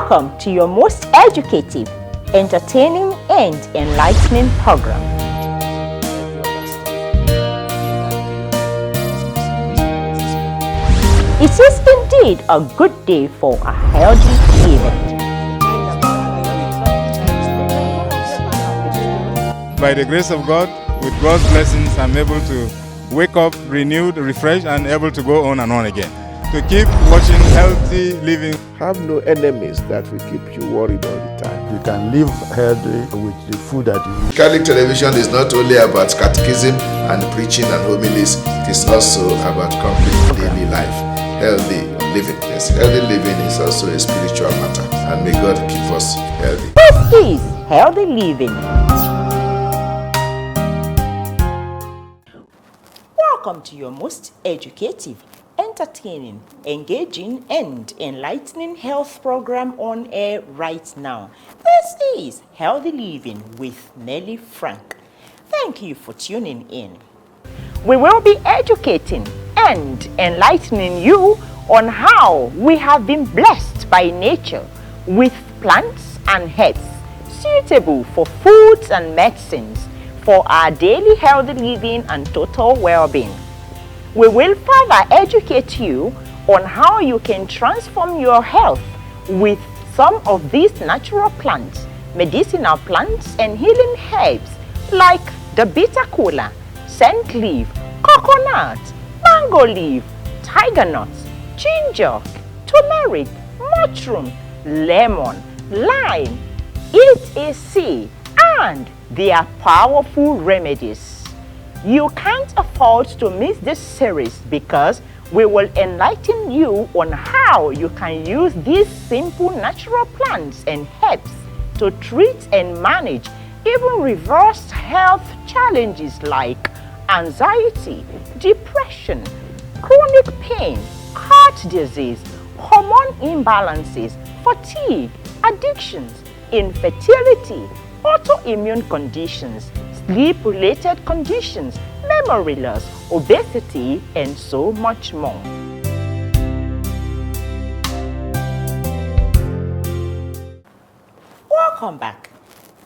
Welcome to your most educative, entertaining, and enlightening program. It is indeed a good day for a healthy living. By the grace of God, with God's blessings, I'm able to wake up renewed, refreshed, and able to go on and on again. To keep watching healthy living. Have no enemies that will keep you worried all the time. You can live healthy with the food that you eat. Catholic television is not only about catechism and preaching and homilies, it is also about complete daily life, healthy living. Yes, healthy living is also a spiritual matter, and may God keep us healthy. This is Healthy Living. Welcome to your most educative, entertaining, engaging, and enlightening health program on air right now. This is Healthy Living with Nelly Frank. Thank you for tuning in. We will be educating and enlightening you on how we have been blessed by nature with plants and herbs suitable for foods and medicines for our daily healthy living and total well-being. We will further educate you on how you can transform your health with some of these natural plants, medicinal plants, and healing herbs like the bitter kola, scent leaf, coconut, mango leaf, tiger nuts, ginger, turmeric, mushroom, lemon, lime, etc. and their powerful remedies. You can't afford to miss this series because we will enlighten you on how you can use these simple natural plants and herbs to treat and manage even reverse health challenges like anxiety, depression, chronic pain, heart disease, hormone imbalances, fatigue, addictions, infertility, autoimmune conditions, sleep-related conditions, memory loss, obesity, and so much more. Welcome back.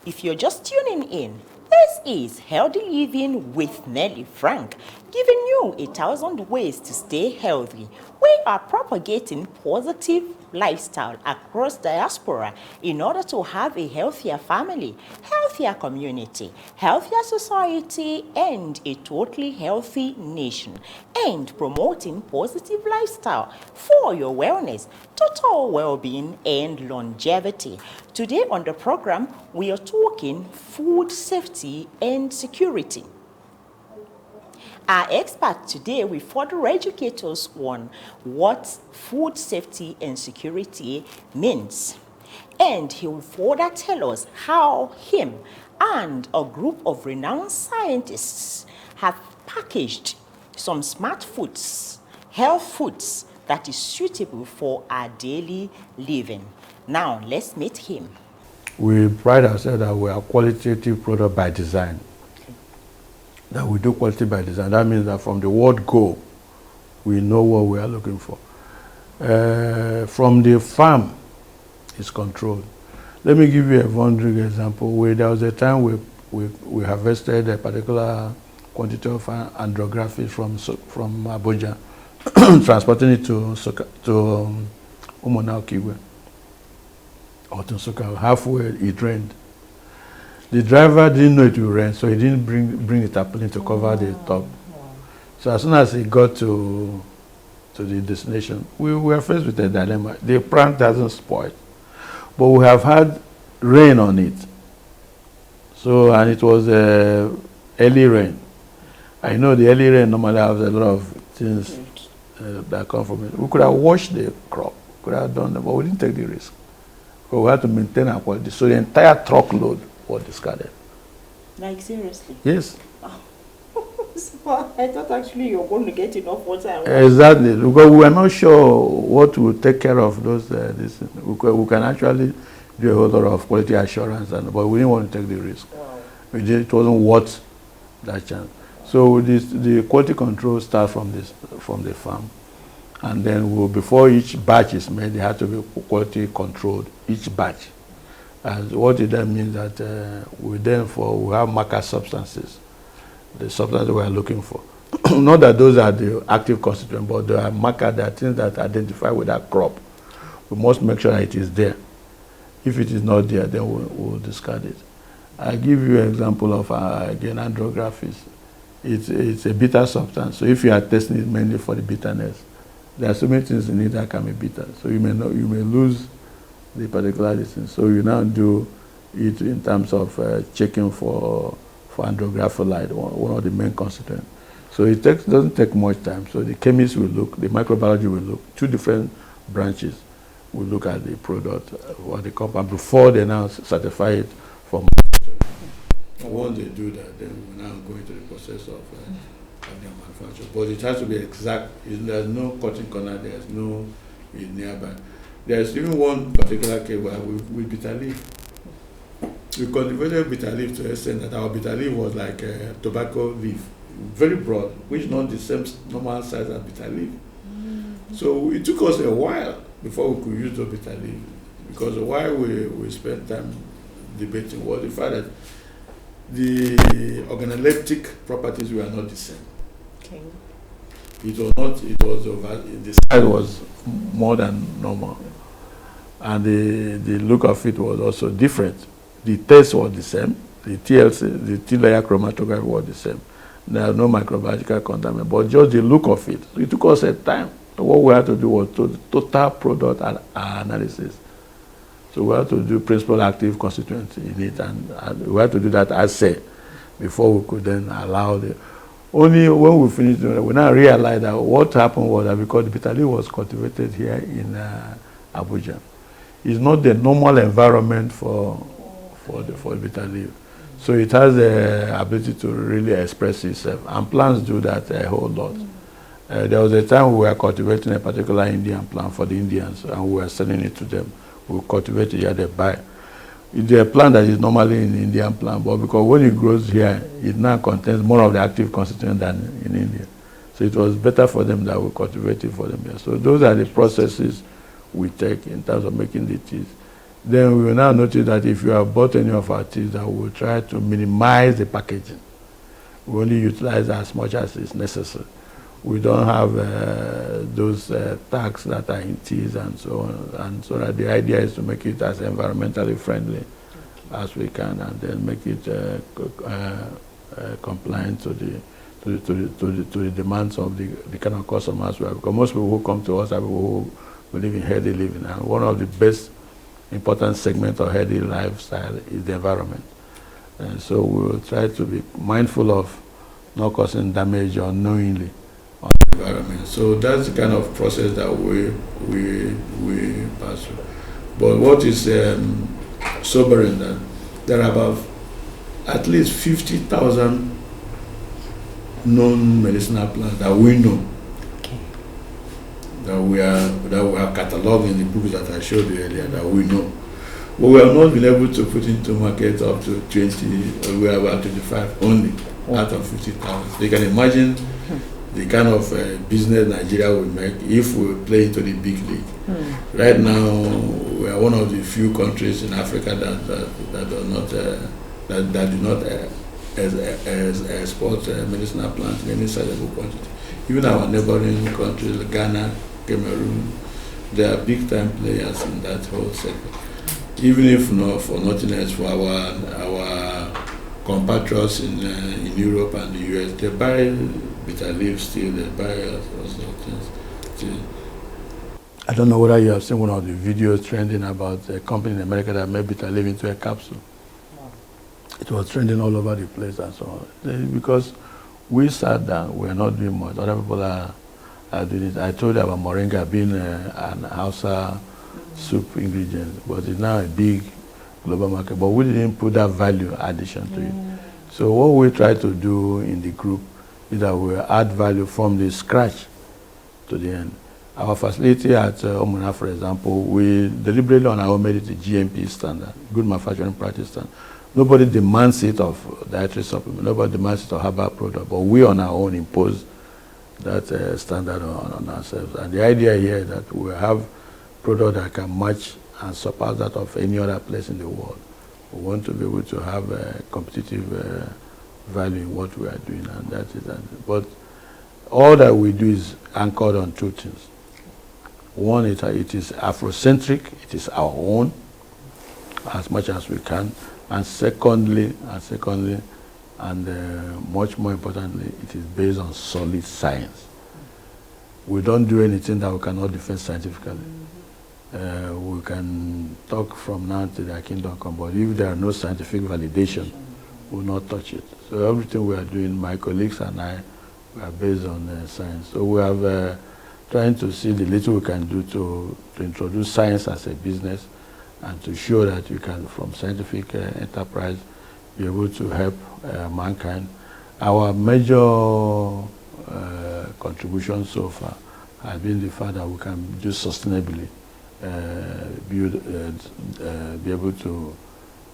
If you're just tuning in, this is Healthy Living with Nelly Frank, giving you 1,000 ways to stay healthy. We are propagating positive lifestyle across diaspora in order to have a healthier family, healthier community, healthier society, and a totally healthy nation, and promoting positive lifestyle for your wellness, total well-being, and longevity. Today on the program, we are talking food safety and security. Our expert today will further educate us on what food safety and security means. And he will further tell us how him and a group of renowned scientists have packaged some smart foods, health foods that is suitable for our daily living. Now, let's meet him. We pride ourselves that we are qualitative product by design. That we do quality by design. That means that from the word go, we know what we are looking for. From the farm, it's controlled. Let me give you a wondering example. There was a time we harvested a particular quantity of andrographis from Abuja, transporting it to Umunao Kiwe, or to Soka. Halfway, it rained. The driver didn't know it would rain, so he didn't bring the tarpaulin to cover the top. So as soon as he got to the destination, we were faced with a dilemma. The plant doesn't spoil, but we have had rain on it. So, and it was early rain. I know the early rain normally has a lot of things that come from it. We could have washed the crop, could have done that, but we didn't take the risk. But we had to maintain our quality. So the entire truckload was discarded. Like seriously? Yes. I thought actually you're going to get enough water. Exactly, because we were not sure what will take care of those. We can actually do a whole lot of quality assurance, but we didn't want to take the risk. Wow. It wasn't worth that chance. So the quality control starts from the farm, And then before each batch is made, they have to be quality controlled, each batch. And what it then means that we have marker substances, the substances we are looking for. Not that those are the active constituents, but there are markers, there are things that identify with that crop. We must make sure that it is there. If it is not there, then we'll discard it. I give you an example of, again, andrographis. It's a bitter substance. So if you are testing it mainly for the bitterness, there are so many things in it that can be bitter. So you may lose the particular distance. So you now do it in terms of checking for andrographolide, one of the main constituents. So it doesn't take much time. So the chemist will look, the microbiology will look, two different branches will look at the product or the compound before they now certify it for manufacturing. Once they do that, then we now go into the process of their manufacture. But it has to be exact. There's no cutting corner, there's no nearby. There's even one particular case where with bitter leaf. We cultivated bitter leaf to the extent that our bitter leaf was like a tobacco leaf, very broad, which not the same normal size as bitter leaf. So it took us a while before we could use the bitter leaf, because while we spent time debating was the fact that the organoleptic properties were not the same. Okay. The size was more than normal, and the look of it was also different. The taste was the same. The TLC, the T-layer chromatography was the same. There are no microbiological contaminants, but just the look of it. So it took us a time. What we had to do was total product analysis. So we had to do principal active constituents in it, and we had to do that assay before we could then allow the. Only when we finished doing it, we now realized that what happened was that because the bitter leaf was cultivated here in Abuja, it's not the normal environment for the bitter leaf. So it has the ability to really express itself, and plants do that a whole lot. There was a time we were cultivating a particular Indian plant for the Indians, and we were selling it to them. We cultivate it here, they buy. It's a plant that is normally an Indian plant, but because when it grows here, it now contains more of the active constituents than in India. So it was better for them that we cultivate it for them here. So those are the processes we take in terms of making the teas. Then we will now notice that if you have bought any of our teas, that we will try to minimize the packaging. We only utilize as much as is necessary. We don't have those tags that are in teas and so on. And so that the idea is to make it as environmentally friendly as we can, and then make it compliant to the demands of the kind of customers we have. Because most people who come to us are people who believe in healthy living, and one of the best important segments of healthy lifestyle is the environment. And so we will try to be mindful of not causing damage unknowingly on the environment. So that's the kind of process that we pass through. But what is sobering that there are about at least 50,000 known medicinal plants that we know, that we are cataloged in the books that I showed you earlier, that we know. But we have not been able to put into market up to 20, we are about 25 only out of 50,000. So you can imagine the kind of business Nigeria will make if we play into the big league. Right now, we are one of the few countries in Africa that do not export medicinal plants in any sizable quantity. Even our neighboring countries, Ghana, Cameroon, they are big-time players in that whole sector. Even if not for nothing else, for our compatriots in Europe and the US, they buy bitter leaves still, they buy all sorts of things still. I don't know whether you have seen one of the videos trending about a company in America that made bitter leaf into a capsule. It was trending all over the place and so on. Because we sat down, we are not doing much. Other people are doing it. I told you about moringa being an Hausa soup ingredient, but it's now a big global market. But we didn't put that value addition to it. So what we try to do in the group is that we add value from the scratch to the end. Our facility at Omuna, for example, we deliberately on our own made it a GMP standard, good manufacturing practice standard. Nobody demands it of dietary supplement, nobody demands it of herbal product, but we on our own impose standard on ourselves. And the idea here is that we have product that can match and surpass that of any other place in the world. We want to be able to have a competitive value in what we are doing, and that is that. But all that we do is anchored on two things. One, it is Afrocentric, it is our own, as much as we can. And secondly, much more importantly, it is based on solid science. We don't do anything that we cannot defend scientifically. We can talk from now to the kingdom come, but if there are no scientific validation, we will not touch it. So everything we are doing, my colleagues and I, we are based on science. So we have trying to see the little we can do to introduce science as a business and to show that you can, from scientific enterprise, be able to help mankind. Our major contribution so far has been the fact that we can do sustainably, be able to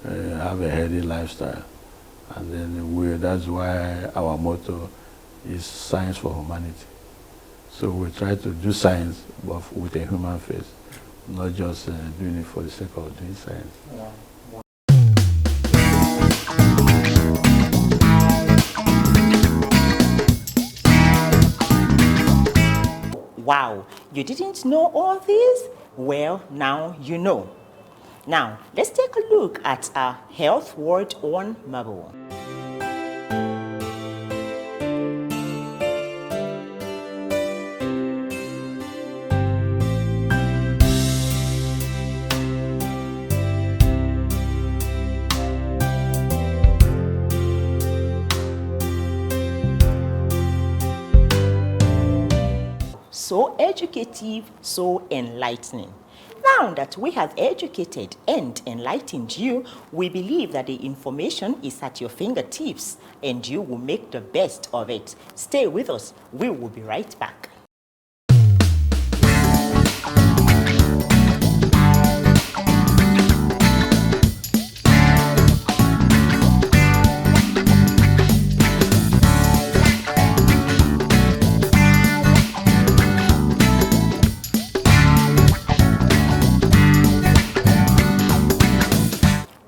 have a healthy lifestyle. And then that's why our motto is science for humanity. So we try to do science, but with a human face, not just doing it for the sake of doing science. Yeah. Wow, you didn't know all this? Well, now you know. Now, let's take a look at our health word on Marble. So educative, so enlightening. Now that we have educated and enlightened you, we believe that the information is at your fingertips and you will make the best of it. Stay with us. We will be right back.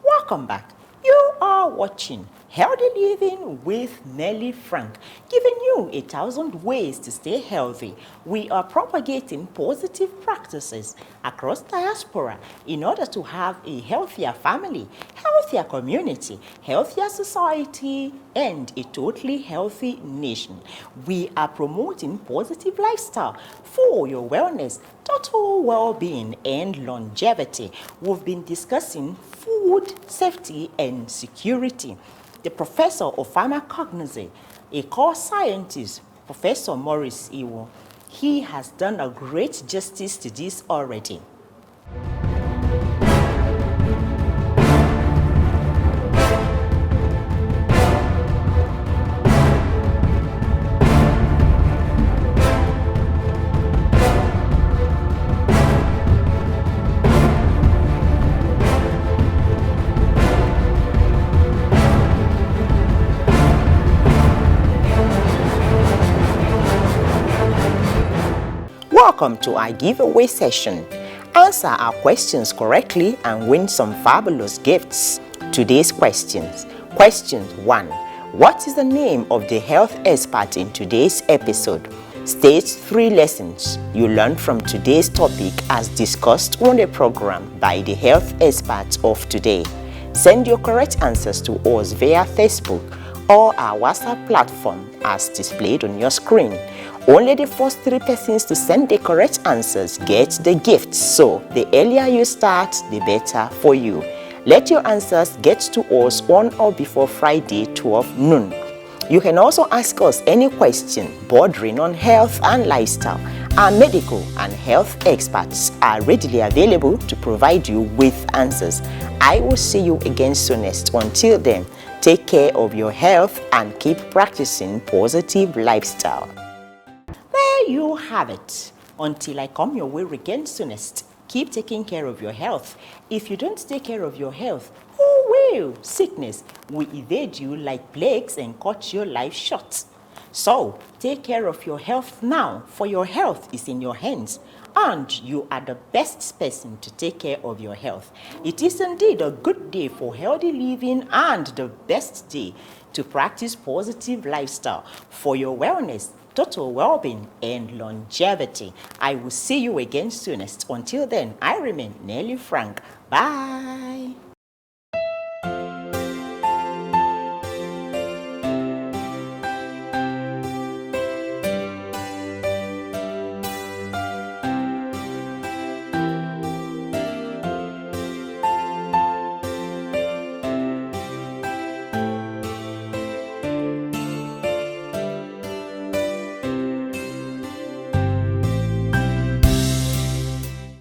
Welcome back. You are watching Healthy Living with Nelly Frank, giving you 1,000 ways to stay healthy. We are propagating positive practices across diaspora in order to have a healthier family, healthier community, healthier society, and a totally healthy nation. We are promoting positive lifestyle for your wellness, total well-being, and longevity. We've been discussing food safety and security. The professor of pharmacognosy, a core scientist, Professor Maurice Iwo, he has done a great justice to this already. Welcome to our giveaway session. Answer our questions correctly and win some fabulous gifts. Today's questions. Question 1. What is the name of the health expert in today's episode? State 3 lessons you learned from today's topic as discussed on the program by the health expert of today. Send your correct answers to us via Facebook or our WhatsApp platform as displayed on your screen. Only the first 3 persons to send the correct answers get the gift. So the earlier you start, the better for you. Let your answers get to us on or before Friday 12 noon. You can also ask us any question bordering on health and lifestyle. Our medical and health experts are readily available to provide you with answers. I will see you again soonest. Until then, take care of your health and keep practicing positive lifestyle. There you have it. Until I come your way again soonest, keep taking care of your health. If you don't take care of your health, who will? Sickness will evade you like plagues and cut your life short. So, take care of your health now, for your health is in your hands, and you are the best person to take care of your health. It is indeed a good day for healthy living and the best day to practice positive lifestyle for your wellness, total well-being, and longevity. I will see you again soonest. Until then, I remain Nelly Frank. Bye.